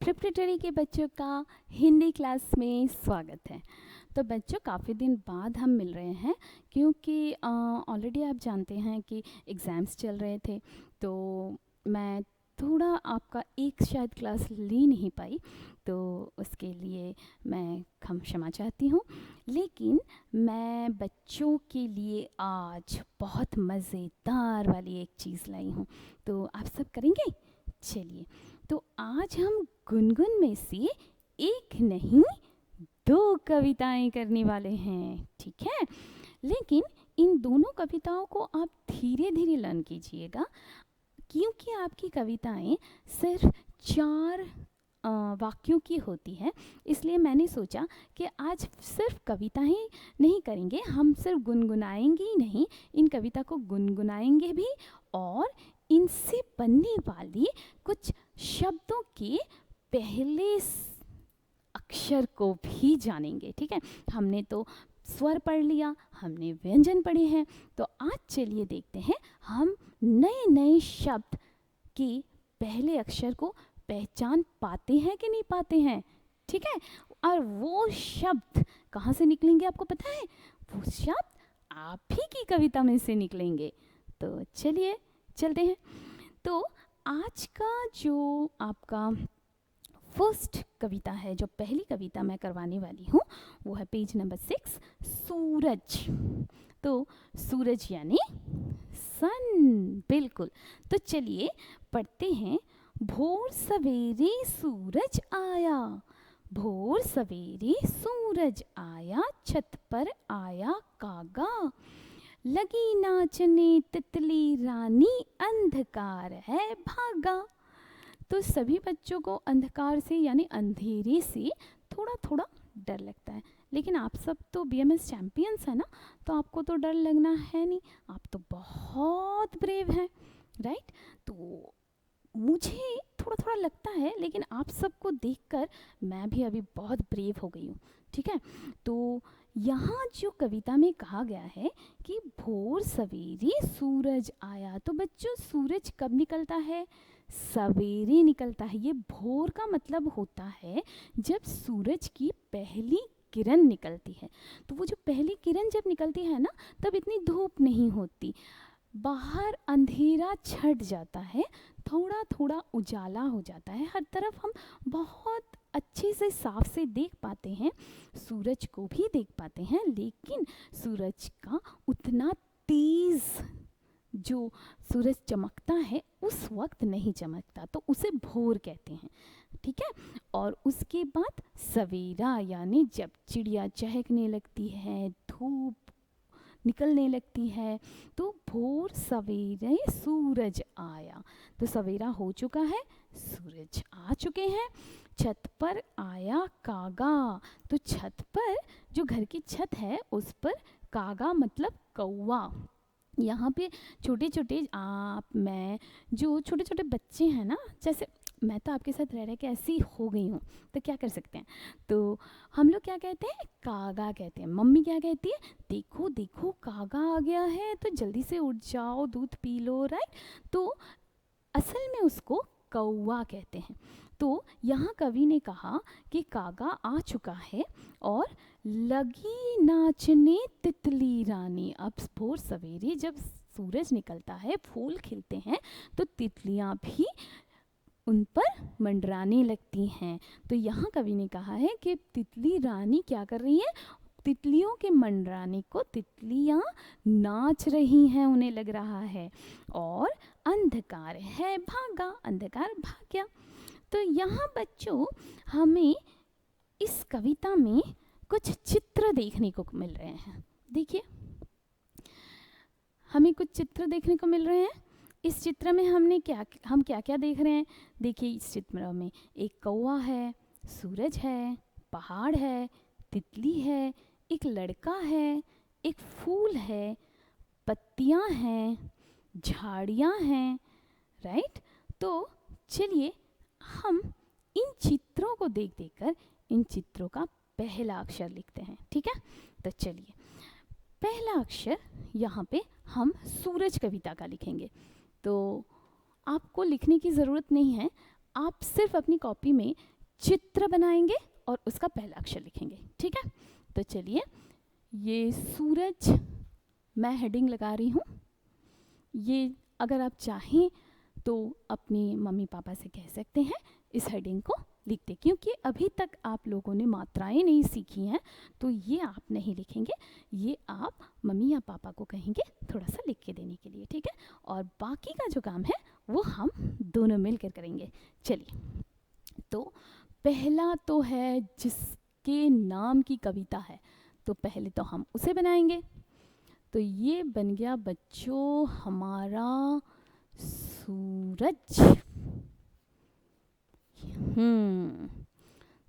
Preparatory के बच्चों का हिंदी क्लास में स्वागत है। तो बच्चों, काफ़ी दिन बाद हम मिल रहे हैं क्योंकि ऑलरेडी आप जानते हैं कि एग्ज़ाम्स चल रहे थे, तो मैं थोड़ा आपका एक शायद क्लास ले नहीं पाई, तो उसके लिए मैं क्षमा चाहती हूँ। लेकिन मैं बच्चों के लिए आज बहुत मज़ेदार वाली एक चीज़ लाई हूँ, तो आप सब करेंगे? चलिए, तो आज हम गुनगुन में से एक नहीं दो कविताएं करने वाले हैं, ठीक है? लेकिन इन दोनों कविताओं को आप धीरे धीरे लर्न कीजिएगा, क्योंकि आपकी कविताएं सिर्फ 4 वाक्यों की होती है। इसलिए मैंने सोचा कि आज सिर्फ कविताएं नहीं करेंगे, हम सिर्फ गुनगुनाएंगे ही नहीं, इन कविता को गुनगुनाएंगे भी और इनसे बनने वाली कुछ शब्दों के पहले अक्षर को भी जानेंगे, ठीक है? हमने तो स्वर पढ़ लिया, हमने व्यंजन पढ़े हैं, तो आज चलिए देखते हैं हम नए नए शब्द के पहले अक्षर को पहचान पाते हैं कि नहीं पाते हैं, ठीक है? और वो शब्द कहाँ से निकलेंगे आपको पता है? वो शब्द आप ही की कविता में से निकलेंगे। तो चलिए चलते हैं। तो आज का जो आपका फर्स्ट कविता है, जो पहली कविता मैं करवाने वाली हूँ, वो है पेज नंबर 6, सूरज। तो सूरज यानी सन, बिल्कुल। तो चलिए पढ़ते हैं। भोर सवेरे सूरज आया, भोर सवेरे सूरज आया, छत पर आया कागा, लगी नाचने तितली रानी, अंधकार है भागा। तो सभी बच्चों को अंधकार से यानी अंधेरे से थोड़ा थोड़ा डर लगता है, लेकिन आप सब तो बीएमएस चैंपियंस है ना, तो आपको तो डर लगना है नहीं, आप तो बहुत ब्रेव हैं, राइट? तो मुझे थोड़ा थोड़ा लगता है, लेकिन आप सबको देखकर मैं भी अभी बहुत ब्रेव हो गई हूँ, ठीक है? तो यहाँ जो कविता में कहा गया है कि भोर सवेरे सूरज आया, तो बच्चों सूरज कब निकलता है? सवेरे निकलता है। ये भोर का मतलब होता है जब सूरज की पहली किरण निकलती है। तो वो जो पहली किरण जब निकलती है ना, तब इतनी धूप नहीं होती, बाहर अंधेरा छट जाता है, थोड़ा थोड़ा उजाला हो जाता है, हर तरफ हम बहुत अच्छे से साफ से देख पाते हैं, सूरज को भी देख पाते हैं, लेकिन सूरज का उतना तेज जो सूरज चमकता है उस वक्त नहीं चमकता, तो उसे भोर कहते हैं, ठीक है? और उसके बाद सवेरा यानी जब चिड़िया चहकने लगती है, धूप निकलने लगती है, तो भोर सवेरे सूरज आया। तो सवेरा हो चुका है, सूरज आ चुके हैं। छत पर आया कागा, तो छत पर जो घर की छत है उस पर कागा मतलब कौवा। यहाँ पे छोटे छोटे आप मैं जो छोटे छोटे बच्चे हैं ना, जैसे मैं तो आपके साथ रह रह के ऐसी हो गई हूँ, तो क्या कर सकते हैं? तो हम लोग क्या कहते हैं? कागा कहते हैं। मम्मी क्या कहती है? देखो देखो कागा आ गया है, तो जल्दी से उठ जाओ, दूध पी लो, राइट? तो असल में उसको कौवा कहते हैं। तो यहाँ कवि ने कहा कि कागा आ चुका है और लगी नाचने तितली रानी। अब भोर सवेरे जब सूरज निकलता है, फूल खिलते हैं, तो तितलियाँ भी उन पर मंडराने लगती हैं। तो यहाँ कवि ने कहा है कि तितली रानी क्या कर रही है? तितलियों के मंडराने को तितलियाँ नाच रही हैं, उन्हें लग रहा है। और अंधकार है भागा, अंधकार भाग गया। तो यहाँ बच्चों हमें इस कविता में कुछ चित्र देखने को मिल रहे हैं। देखिए, हमें कुछ चित्र देखने को मिल रहे हैं। इस चित्र में हम क्या क्या देख रहे हैं? देखिए, इस चित्र में एक कौवा है, सूरज है, पहाड़ है, तितली है, एक लड़का है, एक फूल है, पत्तियां हैं, झाड़ियां हैं, राइट? तो चलिए हम इन चित्रों को देख देखकर इन चित्रों का पहला अक्षर लिखते हैं, ठीक है? तो चलिए, पहला अक्षर यहाँ पे हम सूरज कविता का लिखेंगे। तो आपको लिखने की ज़रूरत नहीं है, आप सिर्फ अपनी कॉपी में चित्र बनाएंगे और उसका पहला अक्षर लिखेंगे, ठीक है। तो चलिए, ये सूरज मैं हेडिंग लगा रही हूँ। ये अगर आप चाहें तो अपनी मम्मी पापा से कह सकते हैं इस हेडिंग को लिख दे, क्योंकि अभी तक आप लोगों ने मात्राएं नहीं सीखी हैं, तो ये आप नहीं लिखेंगे, ये आप मम्मी या पापा को कहेंगे थोड़ा सा लिख के देने के लिए, ठीक है। और बाकी का जो काम है वो हम दोनों मिलकर करेंगे। चलिए, तो पहला तो है जिसके नाम की कविता है, तो पहले तो हम उसे बनाएंगे। तो ये बन गया बच्चों हमारा सूरज।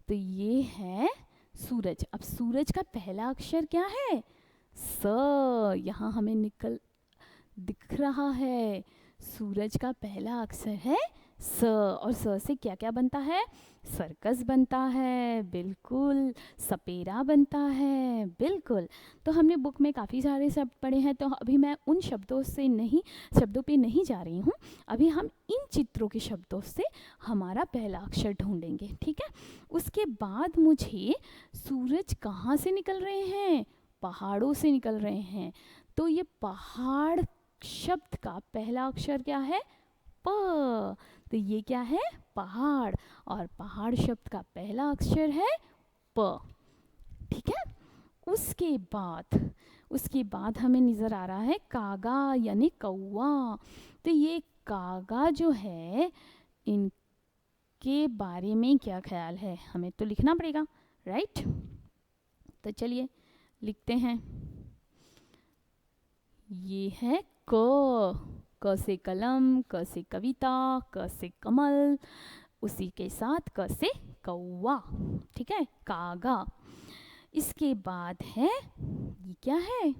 तो ये है सूरज। अब सूरज का पहला अक्षर क्या है? स। यहाँ हमें दिख रहा है, सूरज का पहला अक्षर है स। और स से क्या क्या बनता है? सर्कस बनता है, बिल्कुल। सपेरा बनता है, बिल्कुल। तो हमने बुक में काफ़ी सारे शब्द पढ़े हैं, तो अभी मैं उन शब्दों पे नहीं जा रही हूँ। अभी हम इन चित्रों के शब्दों से हमारा पहला अक्षर ढूंढेंगे, ठीक है। उसके बाद मुझे सूरज कहाँ से निकल रहे हैं? पहाड़ों से निकल रहे हैं। तो ये पहाड़ शब्द का पहला अक्षर क्या है? प। तो ये क्या है? पहाड़। और पहाड़ शब्द का पहला अक्षर है प, ठीक है। उसके बाद हमें नजर आ रहा है कागा यानी कौवा। तो ये कागा जो है, इनके बारे में क्या ख्याल है? हमें तो लिखना पड़ेगा, राइट। तो चलिए लिखते हैं। ये है क से कलम, क से कविता, क से कमल, उसी के साथ क से कौवा, ठीक है, कागा। इसके बाद है, ये क्या है?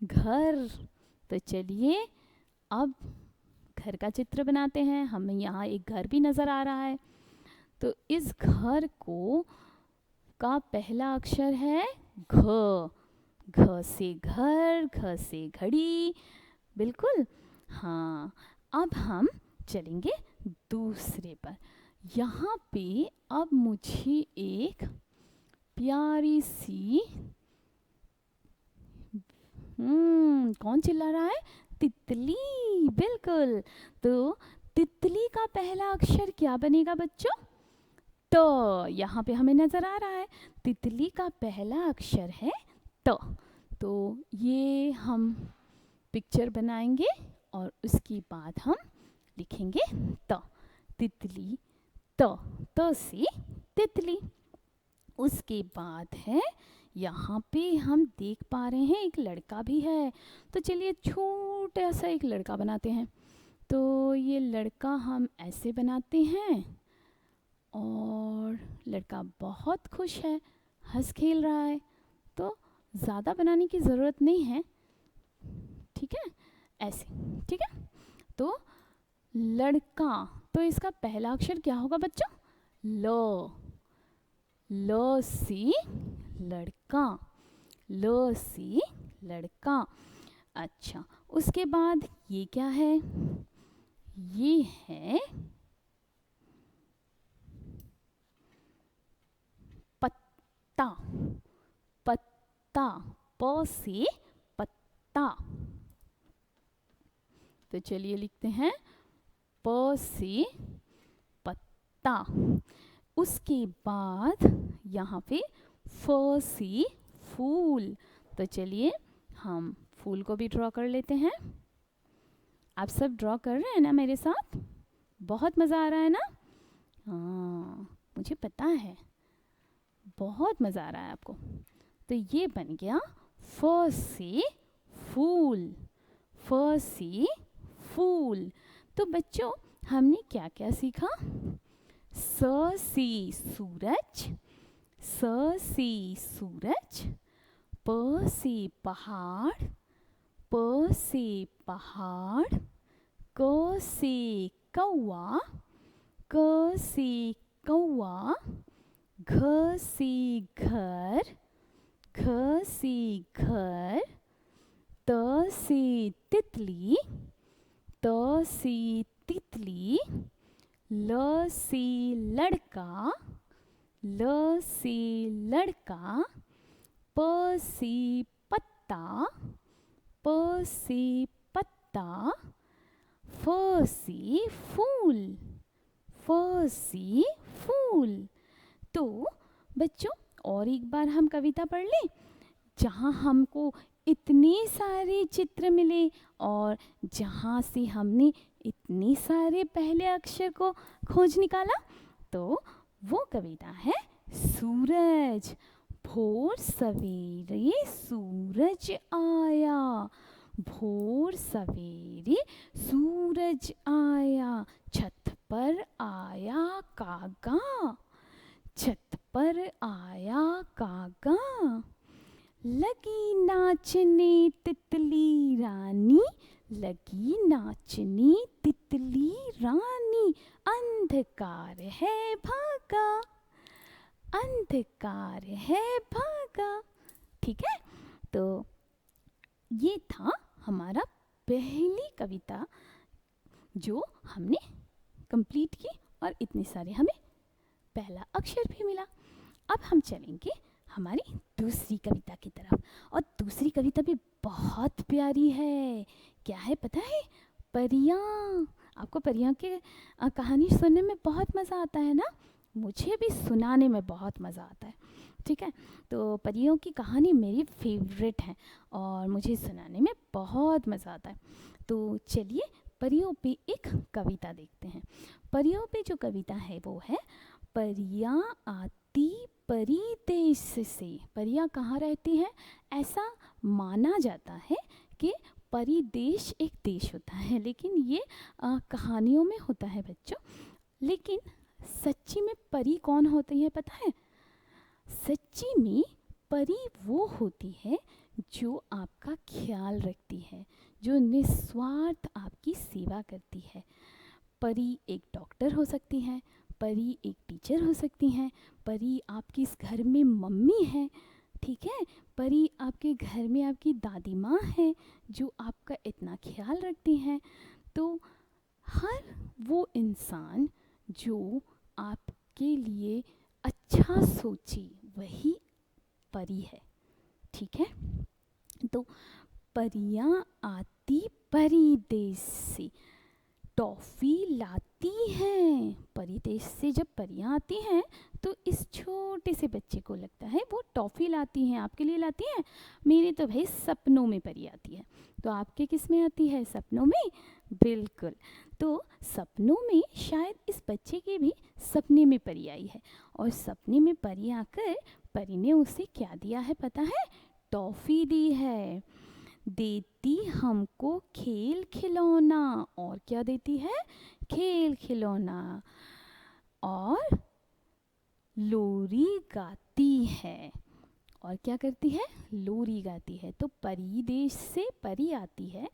घर। तो चलिए अब घर का चित्र बनाते हैं। हमें यहाँ एक घर भी नज़र आ रहा है। तो इस घर का पहला अक्षर है घ। घ से घर, घ से घड़ी, बिल्कुल। हाँ, अब हम चलेंगे दूसरे पर। यहाँ पे अब मुझे एक प्यारी सी कौन चिल्ला रहा है? तितली, बिल्कुल। तो तितली का पहला अक्षर क्या बनेगा बच्चों? त। यहाँ पे हमें नजर आ रहा है तितली का पहला अक्षर है त। तो ये हम पिक्चर बनाएंगे और उसके बाद हम लिखेंगे त। तितली, त से तितली। उसके बाद है, यहाँ पे हम देख पा रहे हैं एक लड़का भी है। तो चलिए छोटा सा एक लड़का बनाते हैं। तो ये लड़का हम ऐसे बनाते हैं, और लड़का बहुत खुश है, हंस खेल रहा है। तो ज़्यादा बनाने की ज़रूरत नहीं है, ठीक है, ऐसे, ठीक है। तो लड़का, तो इसका पहला अक्षर क्या होगा बच्चों? ल। ल से लड़का, ल से लड़का। अच्छा, उसके बाद ये क्या है? ये है पत्ता। पत्ता, प से पत्ता। तो चलिए लिखते हैं प से पत्ता। उसके बाद यहाँ पे फ से फूल। तो चलिए हम फूल को भी ड्रॉ कर लेते हैं। आप सब ड्रॉ कर रहे हैं ना मेरे साथ? बहुत मज़ा आ रहा है ना? हाँ, मुझे पता है, बहुत मज़ा आ रहा है आपको। तो ये बन गया फ से फूल, फ से फूल। तो बच्चों हमने क्या क्या सीखा? स से सूरज, स से सूरज, प से पहाड़, प से पहाड़, क से कौवा, क से कौवा, घ से घर, घ से घर, त से तितली, त से तितली, ल से लड़का, ल से लड़का, प से पत्ता, प से पत्ता, फ से फूल, फ से फूल। तो बच्चों और एक बार हम कविता पढ़ लें, जहाँ हमको इतने सारे चित्र मिले और जहाँ से हमने इतने सारे पहले अक्षर को खोज निकाला। तो वो कविता है सूरज। भोर सवेरे सूरज आया, भोर सवेरे सूरज आया, छत पर आया कागा, छत पर आया कागा। लगी नाचने तितली रानी, लगी नाचने तितली रानी, अंधकार है भागा, अंधकार है भागा। ठीक है, तो ये था हमारा पहली कविता जो हमने कंप्लीट की और इतने सारे हमें पहला अक्षर भी मिला। अब हम चलेंगे हमारी दूसरी कविता की तरफ, और दूसरी कविता भी बहुत प्यारी है। क्या है पता है? परियां। आपको परियां की कहानी सुनने में बहुत मज़ा आता है ना? मुझे भी सुनाने में बहुत मज़ा आता है। ठीक है, तो परियों की कहानी मेरी फेवरेट है और मुझे सुनाने में बहुत मज़ा आता है। तो चलिए परियों पे एक कविता देखते हैं। परियों पे जो कविता है वो है, परियां आती परिदेश से। परियां कहाँ रहती हैं? ऐसा माना जाता है कि परिदेश एक देश होता है, लेकिन ये कहानियों में होता है बच्चों। लेकिन सच्ची में परी कौन होती है पता है? सच्ची में परी वो होती है जो आपका ख्याल रखती है, जो निस्वार्थ आपकी सेवा करती है। परी एक डॉक्टर हो सकती है, परी एक टीचर हो सकती हैं, परी आपके इस घर में मम्मी है, ठीक है, परी आपके घर में आपकी दादी माँ है जो आपका इतना ख्याल रखती हैं। तो हर वो इंसान जो आपके लिए अच्छा सोचे वही परी है। ठीक है, तो परियां आती परी देश से, टॉफ़ी लाती हैं। परी देश से जब परियां आती हैं तो इस छोटे से बच्चे को लगता है वो टॉफ़ी लाती हैं, आपके लिए लाती हैं। मेरे तो भाई सपनों में परी आती है, तो आपके किस में आती है? सपनों में। बिल्कुल, तो सपनों में शायद इस बच्चे के भी सपने में परी आई है, और सपने में परी आकर परी ने उसे क्या दिया है पता है? टॉफ़ी दी है। देती हमको खेल खिलौना, और क्या देती है? खेल खिलौना, और लोरी गाती है। और क्या करती है? लोरी गाती है। तो परी देश से परी आती है,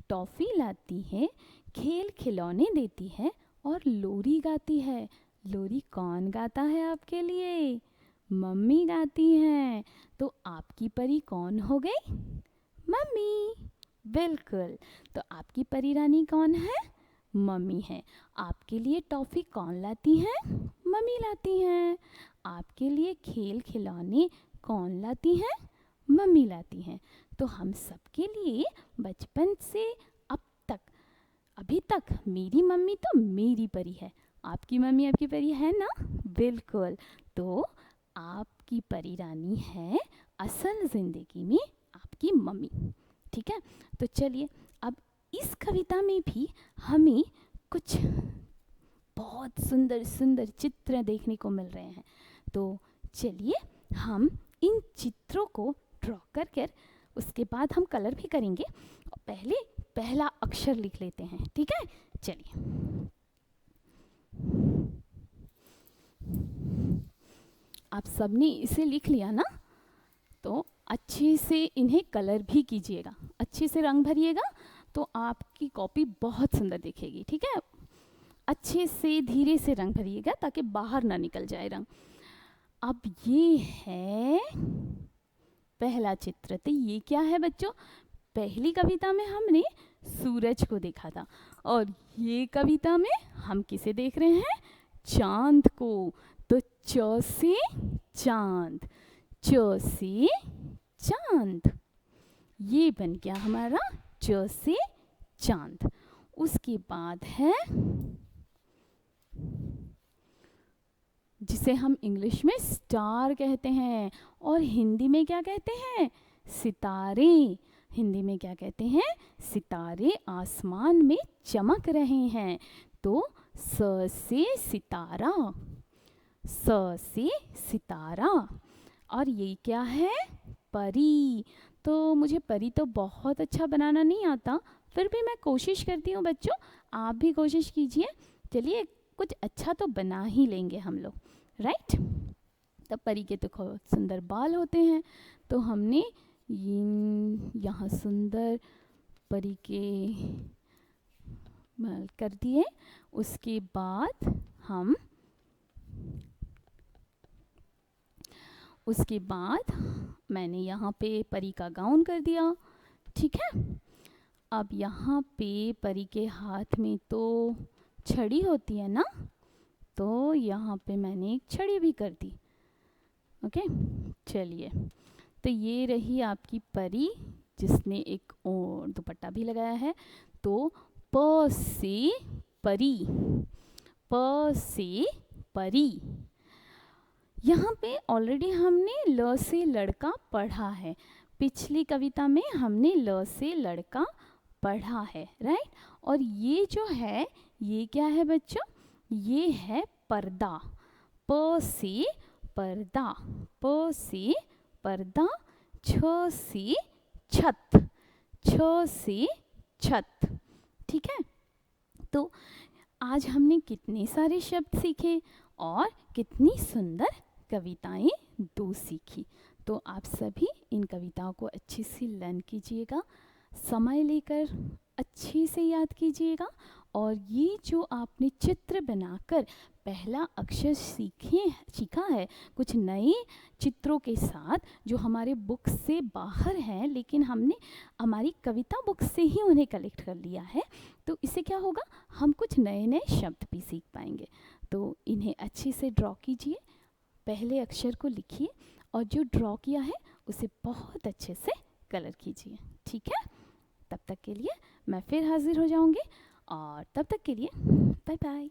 टॉफ़ी लाती है, खेल खिलौने देती है और लोरी गाती है। लोरी कौन गाता है आपके लिए? मम्मी गाती हैं। तो आपकी परी कौन हो गई? मम्मी। बिल्कुल, तो आपकी परी रानी कौन है? मम्मी है। आपके लिए टॉफ़ी कौन लाती है? मम्मी लाती हैं। आपके लिए खेल खिलौने कौन लाती हैं? मम्मी लाती हैं। तो हम सबके लिए बचपन से अब तक, अभी तक मेरी मम्मी तो मेरी परी है। आपकी मम्मी आपकी परी है ना? बिल्कुल, तो आपकी परी रानी है असल ज़िंदगी में आपकी मम्मी। ठीक है, तो चलिए अब इस कविता में भी हमें कुछ बहुत सुंदर सुंदर चित्र देखने को मिल रहे हैं। तो चलिए हम इन चित्रों को ड्रॉ कर कर उसके बाद हम कलर भी करेंगे। पहले पहला अक्षर लिख लेते हैं, ठीक है? चलिए, आप सबने इसे लिख लिया ना? तो अच्छे से इन्हें कलर भी कीजिएगा, अच्छे से रंग भरिएगा तो आपकी कॉपी बहुत सुंदर दिखेगी। ठीक है, अच्छे से धीरे से रंग भरिएगा ताकि बाहर ना निकल जाए रंग। अब ये है पहला चित्र। तो ये क्या है बच्चों? पहली कविता में हमने सूरज को देखा था। और ये कविता में हम किसे देख रहे हैं? चांद को। तो च से चांद, च से चांद, ये बन गया हमारा च से चांद। उसके बाद है जिसे हम इंग्लिश में स्टार कहते हैं और हिंदी में क्या कहते हैं? सितारे। हिंदी में क्या कहते हैं? सितारे आसमान में चमक रहे हैं। तो स से सितारा, स से सितारा। और ये क्या है? परी। तो मुझे परी तो बहुत अच्छा बनाना नहीं आता, फिर भी मैं कोशिश करती हूँ बच्चों, आप भी कोशिश कीजिए। चलिए कुछ अच्छा तो बना ही लेंगे हम लोग, राइट। तब परी के तो बहुत सुंदर बाल होते हैं, तो हमने यहाँ सुंदर परी के बाल कर दिए। उसके बाद मैंने यहाँ पे परी का गाउन कर दिया, ठीक है। अब यहाँ पे परी के हाथ में तो छड़ी होती है ना, तो यहाँ पे मैंने एक छड़ी भी कर दी। ओके, चलिए। तो ये रही आपकी परी जिसने एक और दुपट्टा भी लगाया है। तो प से परी, प से परी। यहाँ पे ऑलरेडी हमने ल से लड़का पढ़ा है, पिछली कविता में हमने ल से लड़का पढ़ा है, राइट। और ये जो है ये क्या है बच्चों? ये है पर्दा। प से पर्दा, प से पर्दा, छ से छत, छ से छत, ठीक है। तो आज हमने कितने सारे शब्द सीखे और कितनी सुंदर कविताएं दो सीखी। तो आप सभी इन कविताओं को अच्छे से लर्न कीजिएगा, समय लेकर अच्छे से याद कीजिएगा। और ये जो आपने चित्र बनाकर पहला अक्षर सीखा है, कुछ नए चित्रों के साथ जो हमारे बुक से बाहर हैं, लेकिन हमने हमारी कविता बुक से ही उन्हें कलेक्ट कर लिया है, तो इससे क्या होगा, हम कुछ नए नए शब्द भी सीख पाएंगे। तो इन्हें अच्छे से ड्रॉ कीजिए, पहले अक्षर को लिखिए और जो ड्रॉ किया है उसे बहुत अच्छे से कलर कीजिए, ठीक है। तब तक के लिए मैं फिर हाजिर हो जाऊंगी और तब तक के लिए बाय बाय।